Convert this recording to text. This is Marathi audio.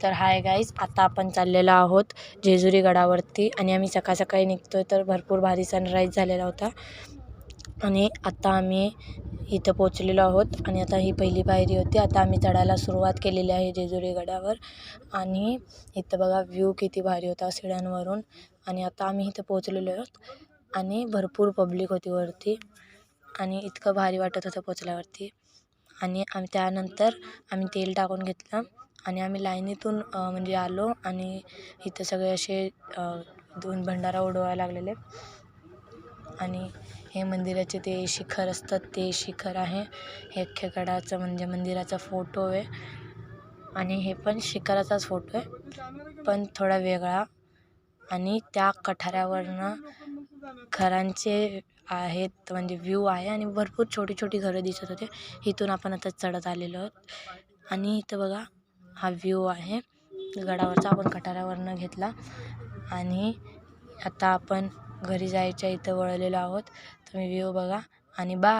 तर हाय गाईज, आता आपण चाललेलो आहोत जेजुरी गडावरती आणि आम्ही सकाळ सकाळी निघतोय. तर भरपूर भारी सनराईज झालेला होता आणि आता आम्ही इथं पोचलेलो आहोत आणि आता ही पहिली पायरी होती. आता आम्ही चढायला सुरुवात केलेली आहे जेजुरी गडावर आणि इथं बघा व्ह्यू किती भारी होता शिड्यांवरून. आणि आता आम्ही इथं पोचलेलो आहोत आणि भरपूर पब्लिक होती वरती आणि इतकं भारी वाटत होतं पोचल्यावरती. आणि त्यानंतर आम्ही तेल टाकून घेतलं आणि आम्ही लाईनीतून म्हणजे आलो आणि इथं सगळे असे दोन भंडारा उडवायला लागलेले. आणि हे मंदिराचे ते शिखर असतात ते शिखर आहे. हे अख्ख्या गडाचं म्हणजे मंदिराचा फोटो आहे आणि हे पण शिखराचाच फोटो आहे पण थोडा वेगळा. आणि त्या कठाऱ्यावरनं घरांचे आहेत म्हणजे व्ह्यू आहे आणि भरपूर छोटी छोटी घरं दिसत होते. इथून आपण आता चढत आलेलो आहोत आणि इथं बघा हा व्ह्यू आहे गडावरचा. आपण कठाऱ्यावरनं घेतला आणि आता आपण घरी जायच्या इथं वळलेलो आहोत. तुम्ही व्ह्यू बघा आणि